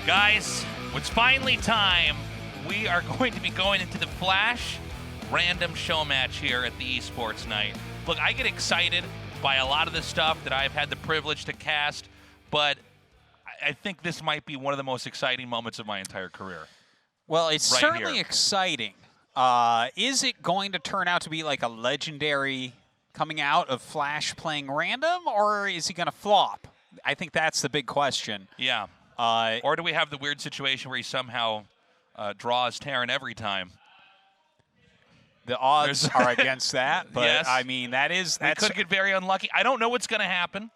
Guys, it's finally time. We are going to be going into the FlaSh random show match here at the Esports Night. Look, I get excited by a lot of the stuff that I've had the privilege to cast, but I think this might be one of the most exciting moments of my entire career. Well, it's right certainly here. exciting. Is it going to turn out to be like a legendary coming out of FlaSh playing random, or is he going to flop? I think that's the big question. Yeah. Or do we have the weird situation where he somehow draws T.E.N every time? The odds are against that, but yes. I mean, that's we could get very unlucky. I don't know what's going to happen,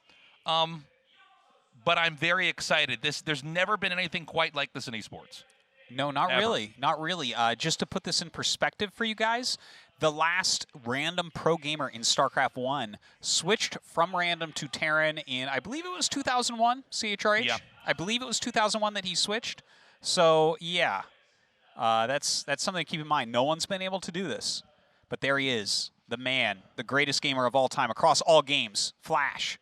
but I'm very excited. There's never been anything quite like this in esports. No, not Ever. really. Not really. Just to put this in perspective for you guys, the last random pro gamer in StarCraft 1 switched from random to T.E.N in, I believe it was 2001, CHRH? Yeah. I believe it was 2001 that he switched. So, yeah, that's something to keep in mind. No one's been able to do this. But there he is, the man, the greatest gamer of all time across all games, FlaSh.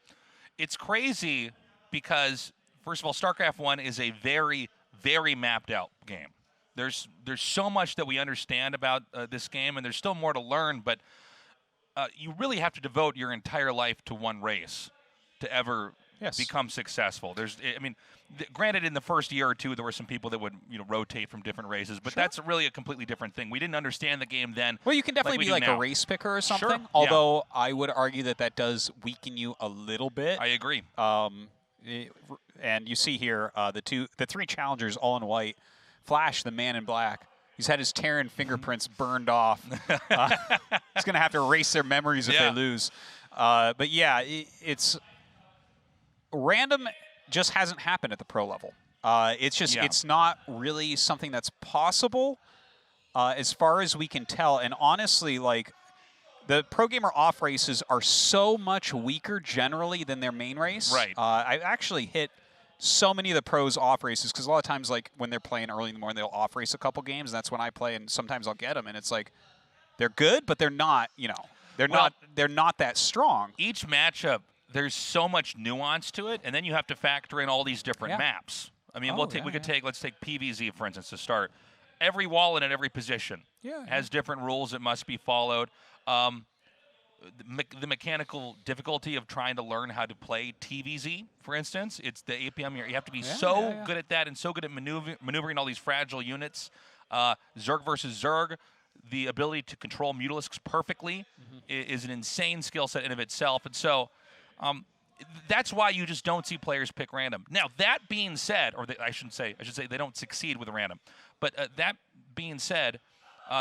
It's crazy because, first of all, StarCraft 1 is a very, very mapped out game. There's so much that we understand about this game, and there's still more to learn, but you really have to devote your entire life to one race to ever become successful. Granted, in the first year or two, there were some people that would rotate from different races, but that's really a completely different thing. We didn't understand the game then. Well, you can definitely be like a race picker or something, although I would argue that does weaken you a little bit. I agree. And you see here the three challengers all in white. FlaSh, the man in black. He's had his T.E.N fingerprints burned off. He's going to have to erase their memories if they lose. But yeah, it's random just hasn't happened at the pro level. It's just it's not really something that's possible as far as we can tell. And honestly, like the pro gamer off races are so much weaker generally than their main race. Right. I actually hit so many of the pros off races because a lot of times, like when they're playing early in the morning, they'll off race a couple games. And that's when I play, and sometimes I'll get them, and it's like they're good, but they're not. They're not that strong. Each matchup, there's so much nuance to it, and then you have to factor in all these different maps. I mean, let's take PVZ for instance to start. Every wall in at every position has different rules that must be followed. The mechanical difficulty of trying to learn how to play TVZ, for instance, it's the APM. You have to be so good at that and so good at maneuvering all these fragile units. Zerg versus Zerg, the ability to control Mutalisks perfectly is an insane skill set in of itself. And so that's why you just don't see players pick random. Now, that being said, I should say they don't succeed with random. But that being said,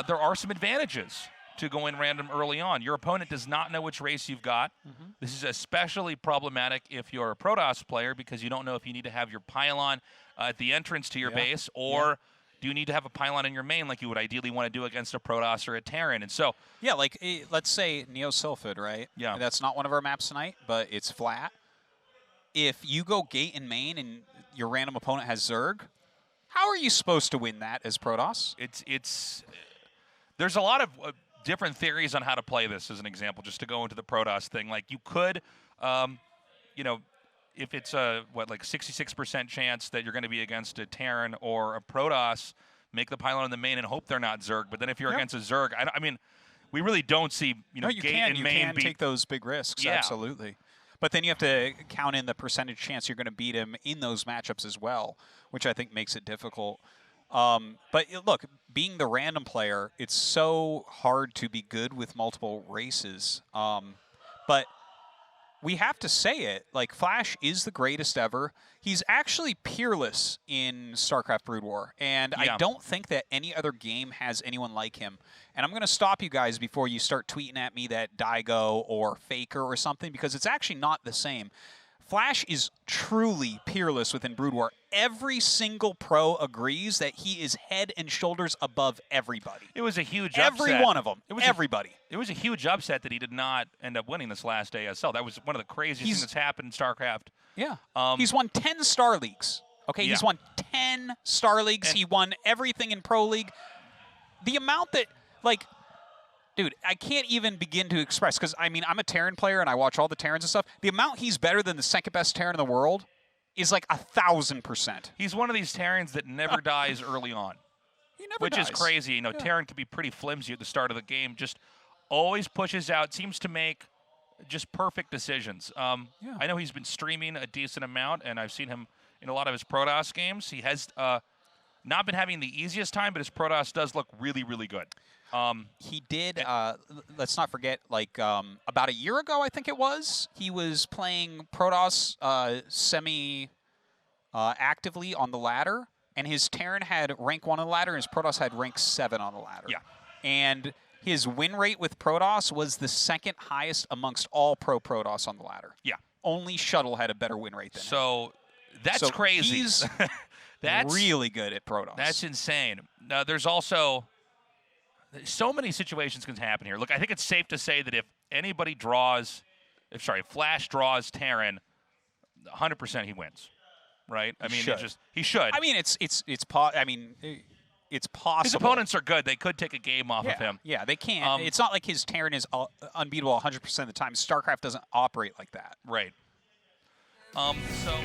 there are some advantages to go in random early on. Your opponent does not know which race you've got. This is especially problematic if you're a Protoss player because you don't know if you need to have your pylon at the entrance to your base or do you need to have a pylon in your main like you would ideally want to do against a Protoss or a T.E.N. And so, like let's say Neo Sylphid, right? Yeah. That's not one of our maps tonight, but it's flat. If you go gate in main and your random opponent has Zerg, how are you supposed to win that as Protoss? There's a lot of different theories on how to play this, as an example, just to go into the Protoss thing. Like you could, if it's a 66% chance that you're going to be against a T.E.N or a Protoss, make the pylon in the main and hope they're not Zerg. But then if you're against a Zerg, I mean, we really don't see gate and main. You can take those big risks, absolutely. But then you have to count in the percentage chance you're going to beat him in those matchups as well, which I think makes it difficult. But look, being the random player, it's so hard to be good with multiple races. But we have to say it, like FlaSh is the greatest ever. He's actually peerless in StarCraft Brood War, and I don't think that any other game has anyone like him. And I'm going to stop you guys before you start tweeting at me that Daigo or Faker or something, because it's actually not the same. FlaSh is truly peerless within Brood War. Every single pro agrees that he is head and shoulders above everybody. It was a huge upset. Every one of them. Everybody. It was a huge upset that he did not end up winning this last ASL. That was one of the craziest things that's happened in StarCraft. Yeah. He's won 10 Star Leagues. Okay, he's won 10 Star Leagues. He won everything in Pro League. The amount that, like, dude, I can't even begin to express, because, I mean, I'm a T.E.N player, and I watch all the T.E.Ns and stuff. The amount he's better than the second best T.E.N in the world is like 1,000%. He's one of these Terrans that never dies early on. He never Which dies. is crazy. You know, Terran can be pretty flimsy at the start of the game. Just always pushes out. Seems to make just perfect decisions. I know he's been streaming a decent amount, and I've seen him in a lot of his Protoss games. He has not been having the easiest time, but his Protoss does look really, really good. He did, let's not forget, like about a year ago, I think it was, he was playing Protoss semi-actively on the ladder, and his Terran had rank 1 on the ladder, and his Protoss had rank 7 on the ladder. Yeah. And his win rate with Protoss was the second highest amongst all pro Protoss on the ladder. Yeah. Only Shuttle had a better win rate than him. So that's crazy. He's that's really good at Protoss. That's insane. Now, there's also so many situations can happen here. Look, I think it's safe to say that if anybody draws, FlaSh draws Terran, 100% he wins. Right? I mean, he should. I mean, it's possible. His opponents are good. They could take a game off of him. Yeah, they can. It's not like his Terran is unbeatable 100% of the time. StarCraft doesn't operate like that. Right. So